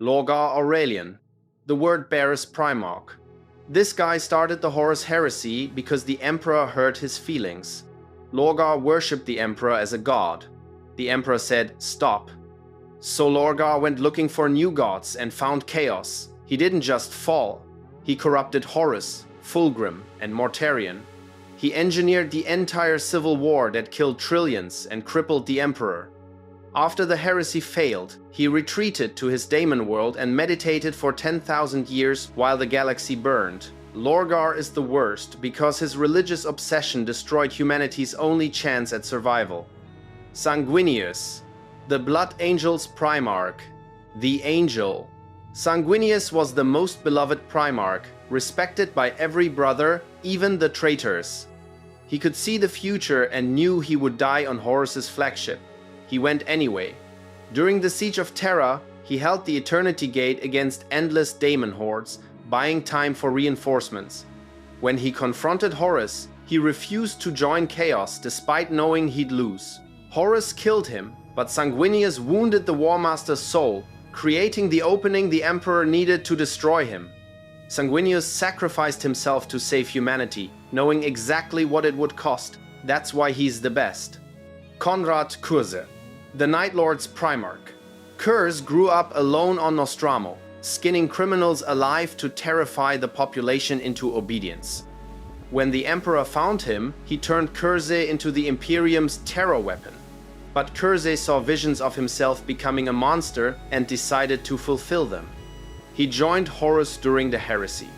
Lorgar Aurelian. The word bears Primarch. This guy started the Horus heresy because the Emperor hurt his feelings. Lorgar worshipped the Emperor as a god. The Emperor said, "Stop." So Lorgar went looking for new gods and found chaos. He didn't just fall. He corrupted Horus, Fulgrim, and Mortarion. He engineered the entire civil war that killed trillions and crippled the Emperor. After the heresy failed, he retreated to his daemon world and meditated for 10,000 years while the galaxy burned. Lorgar is the worst because his religious obsession destroyed humanity's only chance at survival. Sanguinius, the Blood Angel's Primarch. The Angel. Sanguinius was the most beloved Primarch, respected by every brother, even the traitors. He could see the future and knew he would die on Horus's flagship. He went anyway. During the Siege of Terra, he held the Eternity Gate against endless daemon hordes, buying time for reinforcements. When he confronted Horus, he refused to join chaos despite knowing he'd lose. Horus killed him, but Sanguinius wounded the War Master's soul, creating the opening the Emperor needed to destroy him. Sanguinius sacrificed himself to save humanity, knowing exactly what it would cost. That's why he's the best. Konrad Curze, the Night Lord's Primarch. Curze grew up alone on Nostramo, skinning criminals alive to terrify the population into obedience. When the Emperor found him, he turned Curze into the Imperium's terror weapon. But Curze saw visions of himself becoming a monster and decided to fulfill them. He joined Horus during the heresy,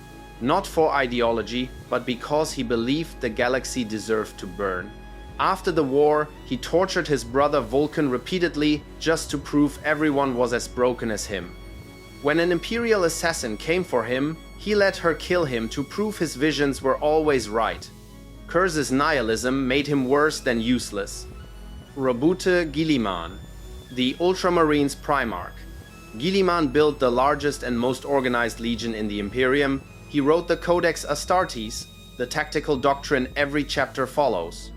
not for ideology, but because he believed the galaxy deserved to burn. After the war, he tortured his brother Vulcan repeatedly just to prove everyone was as broken as him. When an Imperial assassin came for him, he let her kill him to prove his visions were always right. Curze's nihilism made him worse than useless. Rabute Guilliman, the Ultramarines Primarch. Guilliman built the largest and most organized legion in the Imperium. He wrote the Codex Astartes, the tactical doctrine every chapter follows.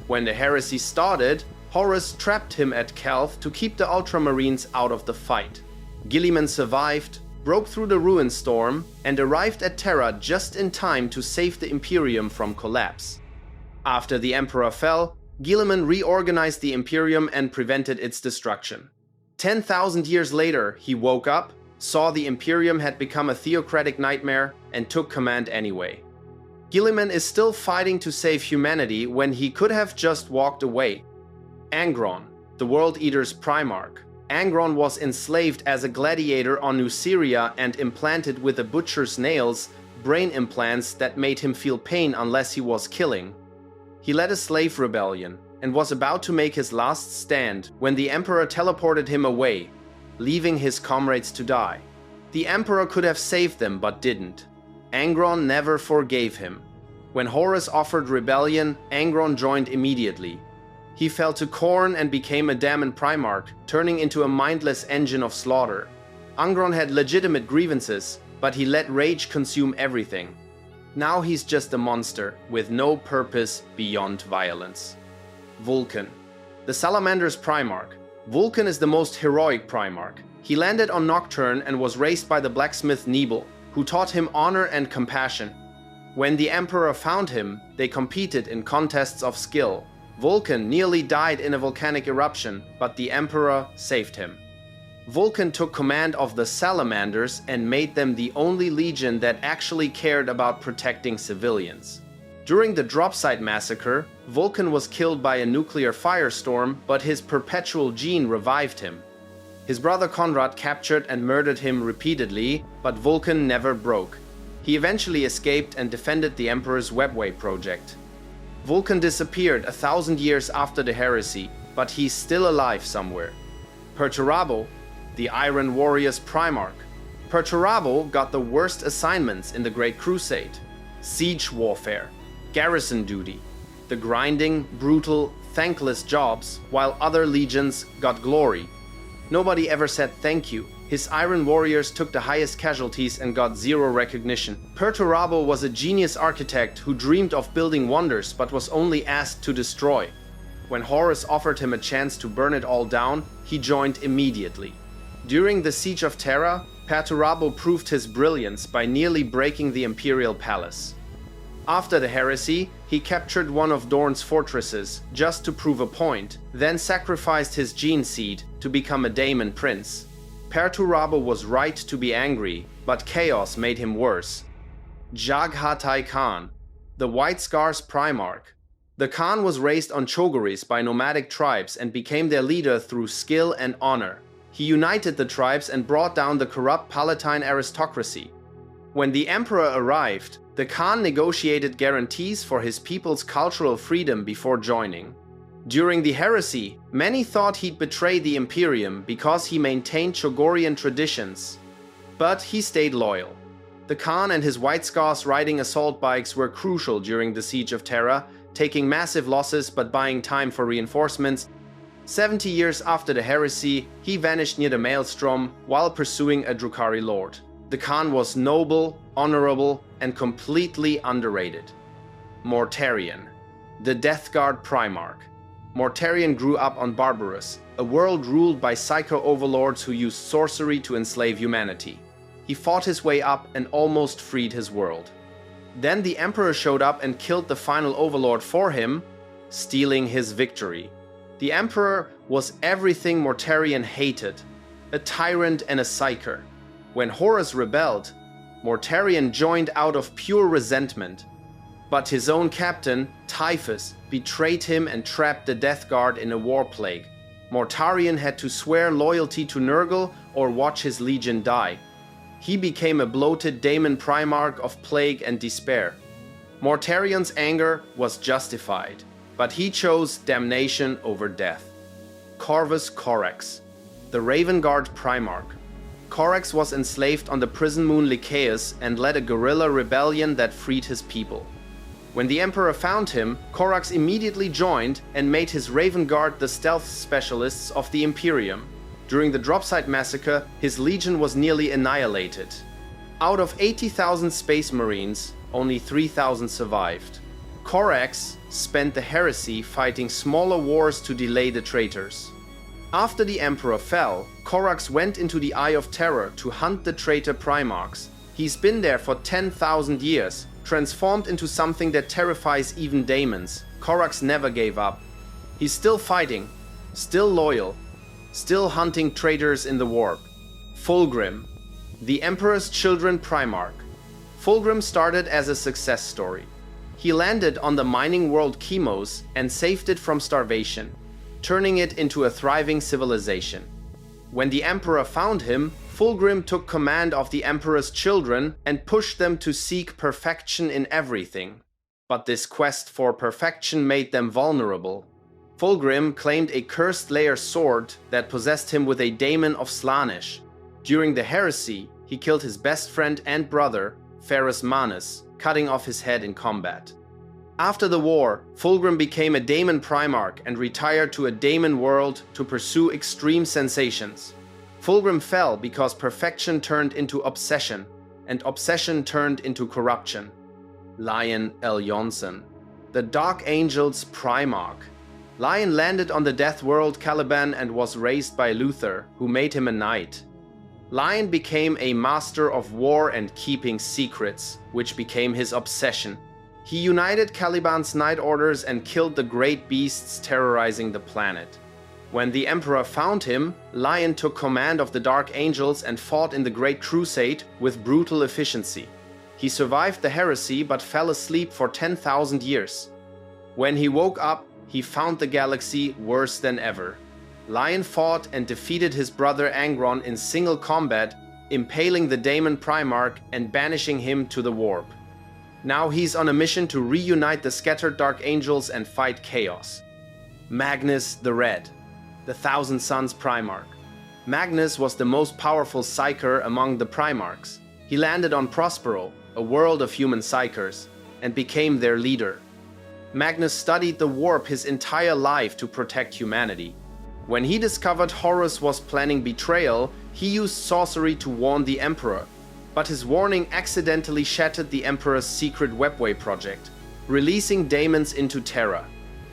When the heresy started, Horus trapped him at Calth to keep the Ultramarines out of the fight. Guilliman survived, broke through the ruin storm, and arrived at Terra just in time to save the Imperium from collapse. After the Emperor fell, Guilliman reorganized the Imperium and prevented its destruction. 10,000 years later, he woke up, saw the Imperium had become a theocratic nightmare, and took command anyway. Guilliman is still fighting to save humanity when he could have just walked away. Angron, the World Eater's Primarch. Angron was enslaved as a gladiator on Nuceria and implanted with a butcher's nails brain implants that made him feel pain unless he was killing. He led a slave rebellion and was about to make his last stand when the Emperor teleported him away, leaving his comrades to die. The Emperor could have saved them but didn't. Angron never forgave him. When Horus offered rebellion, Angron joined immediately. He fell to Khorne and became a Daemon Primarch, turning into a mindless engine of slaughter. Angron had legitimate grievances, but he let rage consume everything. Now he's just a monster, with no purpose beyond violence. Vulcan, the Salamander's Primarch. Vulcan is the most heroic Primarch. He landed on Nocturne and was raised by the blacksmith Nebel, who taught him honor and compassion. When the Emperor found him, they competed in contests of skill. Vulcan nearly died in a volcanic eruption, but the Emperor saved him. Vulcan took command of the Salamanders and made them the only legion that actually cared about protecting civilians. During the Dropsite massacre, Vulcan was killed by a nuclear firestorm, but his perpetual gene revived him. His brother Konrad captured and murdered him repeatedly, but Vulcan never broke. He eventually escaped and defended the Emperor's Webway project. Vulcan disappeared 1,000 years after the heresy, but he's still alive somewhere. Perturabo, the Iron Warrior's Primarch. Perturabo got the worst assignments in the Great Crusade. Siege warfare, garrison duty, the grinding, brutal, thankless jobs, while other legions got glory. Nobody ever said thank you. His Iron Warriors took the highest casualties and got zero recognition. Perturabo was a genius architect who dreamed of building wonders but was only asked to destroy. When Horus offered him a chance to burn it all down, he joined immediately. During the Siege of Terra, Perturabo proved his brilliance by nearly breaking the Imperial Palace. After the heresy, he captured one of Dorne's fortresses just to prove a point, then sacrificed his gene seed to become a Daemon prince. Perturabo was right to be angry, but chaos made him worse. Jag-Hatai Khan, the White Scar's Primarch. The Khan was raised on Chogoris by nomadic tribes and became their leader through skill and honor. He united the tribes and brought down the corrupt Palatine aristocracy. When the Emperor arrived, the Khan negotiated guarantees for his people's cultural freedom before joining. During the heresy, many thought he'd betray the Imperium because he maintained Chogorian traditions. But he stayed loyal. The Khan and his White Scars riding assault bikes were crucial during the Siege of Terra, taking massive losses but buying time for reinforcements. 70 years after the heresy, he vanished near the Maelstrom while pursuing a Drukhari lord. The Khan was noble, honorable, and completely underrated. Mortarion, the Death Guard Primarch. Mortarion grew up on Barbarous, a world ruled by psycho-overlords who used sorcery to enslave humanity. He fought his way up and almost freed his world. Then the Emperor showed up and killed the final overlord for him, stealing his victory. The Emperor was everything Mortarion hated, a tyrant and a psyker. When Horus rebelled, Mortarion joined out of pure resentment. But his own captain, Typhus, betrayed him and trapped the Death Guard in a war plague. Mortarion had to swear loyalty to Nurgle or watch his legion die. He became a bloated Daemon Primarch of plague and despair. Mortarion's anger was justified, but he chose damnation over death. Corvus Corax, the Raven Guard Primarch. Corax was enslaved on the prison moon Lycaeus and led a guerrilla rebellion that freed his people. When the Emperor found him, Corax immediately joined and made his Raven Guard the stealth specialists of the Imperium. During the Dropsite Massacre, his legion was nearly annihilated. Out of 80,000 Space Marines, only 3,000 survived. Corax spent the heresy fighting smaller wars to delay the traitors. After the Emperor fell, Corax went into the Eye of Terror to hunt the traitor Primarchs. He's been there for 10,000 years, transformed into something that terrifies even daemons. Corax never gave up. He's still fighting, still loyal, still hunting traitors in the warp. Fulgrim, the Emperor's Children Primarch. Fulgrim started as a success story. He landed on the mining world Chemos and saved it from starvation, turning it into a thriving civilization. When the Emperor found him, Fulgrim took command of the Emperor's children and pushed them to seek perfection in everything. But this quest for perfection made them vulnerable. Fulgrim claimed a cursed layer sword that possessed him with a daemon of Slaanesh. During the heresy, he killed his best friend and brother, Ferrus Manus, cutting off his head in combat. After the war, Fulgrim became a Daemon Primarch and retired to a Daemon world to pursue extreme sensations. Fulgrim fell because perfection turned into obsession, and obsession turned into corruption. Lion Eljonson, the Dark Angels Primarch. Lion landed on the Death World Caliban and was raised by Luther, who made him a knight. Lion became a master of war and keeping secrets, which became his obsession. He united Caliban's Night Orders and killed the great beasts terrorizing the planet. When the Emperor found him, Lion took command of the Dark Angels and fought in the Great Crusade with brutal efficiency. He survived the heresy but fell asleep for 10,000 years. When he woke up, he found the galaxy worse than ever. Lion fought and defeated his brother Angron in single combat, impaling the Daemon Primarch and banishing him to the warp. Now he's on a mission to reunite the scattered Dark Angels and fight chaos. Magnus the Red, the Thousand Suns Primarch. Magnus was the most powerful Psyker among the Primarchs. He landed on Prospero, a world of human Psykers, and became their leader. Magnus studied the warp his entire life to protect humanity. When he discovered Horus was planning betrayal, he used sorcery to warn the Emperor. But his warning accidentally shattered the Emperor's secret webway project, releasing daemons into Terra.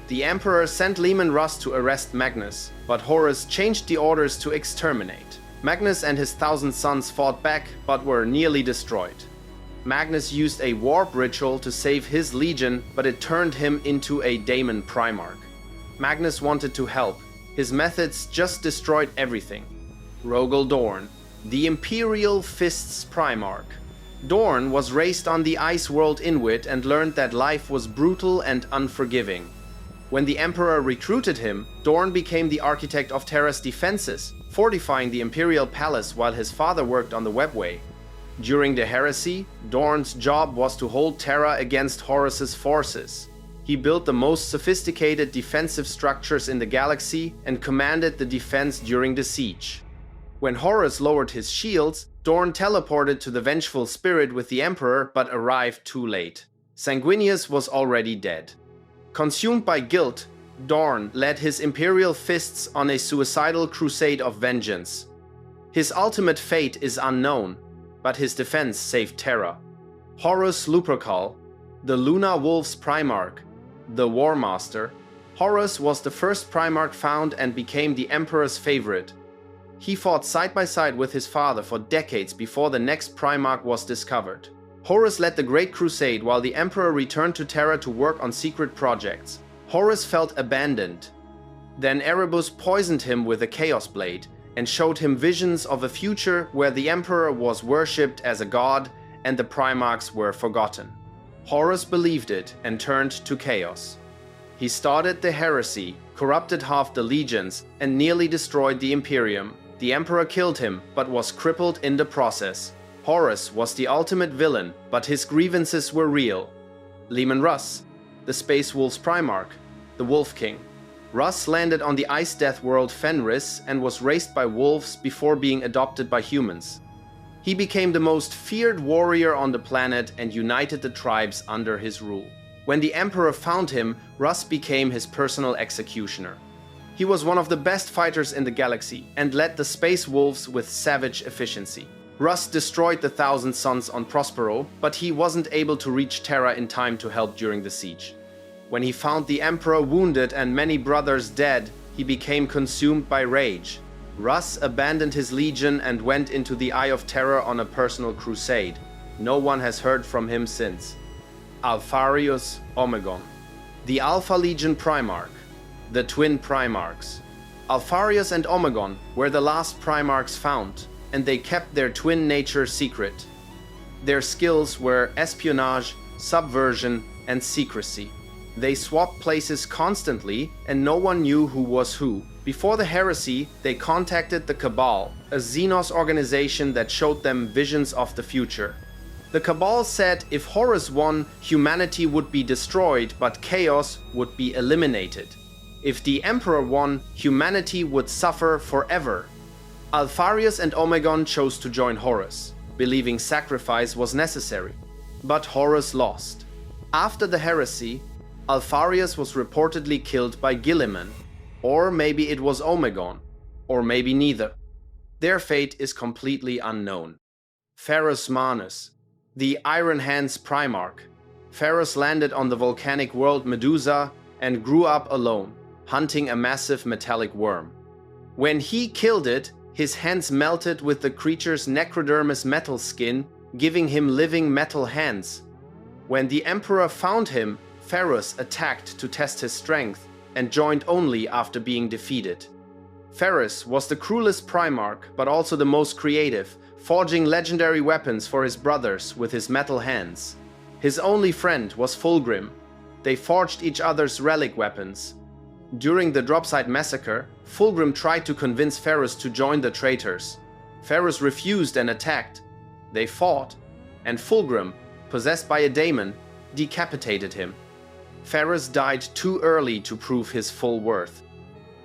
The Emperor sent Leman Russ to arrest Magnus, but Horus changed the orders to exterminate. Magnus and his 1,000 sons fought back, but were nearly destroyed. Magnus used a warp ritual to save his legion, but it turned him into a daemon Primarch. Magnus wanted to help. His methods just destroyed everything. Rogel Dorn, the Imperial Fists Primarch. Dorn was raised on the ice world Inuit and learned that life was brutal and unforgiving. When the Emperor recruited him, Dorn became the architect of Terra's defenses, fortifying the Imperial Palace while his father worked on the Webway. During the heresy, Dorn's job was to hold Terra against Horus's forces. He built the most sophisticated defensive structures in the galaxy and commanded the defense during the siege. When Horus lowered his shields, Dorn teleported to the Vengeful Spirit with the Emperor but arrived too late. Sanguinius was already dead. Consumed by guilt, Dorn led his Imperial Fists on a suicidal crusade of vengeance. His ultimate fate is unknown, but his defense saved Terra. Horus Lupercal, the Luna Wolves Primarch, the War Master. Horus was the first Primarch found and became the Emperor's favorite. He fought side by side with his father for decades before the next Primarch was discovered. Horus led the Great Crusade while the Emperor returned to Terra to work on secret projects. Horus felt abandoned. Then Erebus poisoned him with a Chaos Blade and showed him visions of a future where the Emperor was worshipped as a god and the Primarchs were forgotten. Horus believed it and turned to chaos. He started the heresy, corrupted half the legions, and nearly destroyed the Imperium. The Emperor killed him, but was crippled in the process. Horus was the ultimate villain, but his grievances were real. Leman Russ, the Space Wolves Primarch, the Wolf King. Russ landed on the ice death world Fenris and was raised by wolves before being adopted by humans. He became the most feared warrior on the planet and united the tribes under his rule. When the Emperor found him, Russ became his personal executioner. He was one of the best fighters in the galaxy and led the Space Wolves with savage efficiency. Russ destroyed the 1,000 Suns on Prospero, but he wasn't able to reach Terra in time to help during the siege. When he found the Emperor wounded and many brothers dead, he became consumed by rage. Russ abandoned his legion and went into the Eye of Terror on a personal crusade. No one has heard from him since. Alpharius Omegon, the Alpha Legion Primarch, the Twin Primarchs. Alpharius and Omegon were the last Primarchs found, and they kept their twin nature secret. Their skills were espionage, subversion, and secrecy. They swapped places constantly, and no one knew who was who. Before the heresy, they contacted the Cabal, a Xenos organization that showed them visions of the future. The Cabal said if Horus won, humanity would be destroyed, but chaos would be eliminated. If the Emperor won, humanity would suffer forever. Alpharius and Omegon chose to join Horus, believing sacrifice was necessary. But Horus lost. After the heresy, Alpharius was reportedly killed by Gilliman, or maybe it was Omegon, or maybe neither. Their fate is completely unknown. Ferrus Manus, the Iron Hands Primarch. Ferrus landed on the volcanic world Medusa and grew up alone, hunting a massive metallic worm. When he killed it, his hands melted with the creature's necrodermis metal skin, giving him living metal hands. When the Emperor found him, Ferrus attacked to test his strength and joined only after being defeated. Ferrus was the cruelest Primarch, but also the most creative, forging legendary weapons for his brothers with his metal hands. His only friend was Fulgrim. They forged each other's relic weapons. During the Dropside Massacre, Fulgrim tried to convince Ferrus to join the traitors. Ferrus refused and attacked. They fought, and Fulgrim, possessed by a daemon, decapitated him. Ferrus died too early to prove his full worth.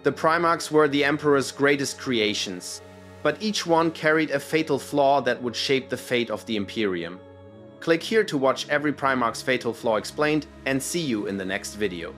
The Primarchs were the Emperor's greatest creations, but each one carried a fatal flaw that would shape the fate of the Imperium. Click here to watch every Primarch's fatal flaw explained, and see you in the next video.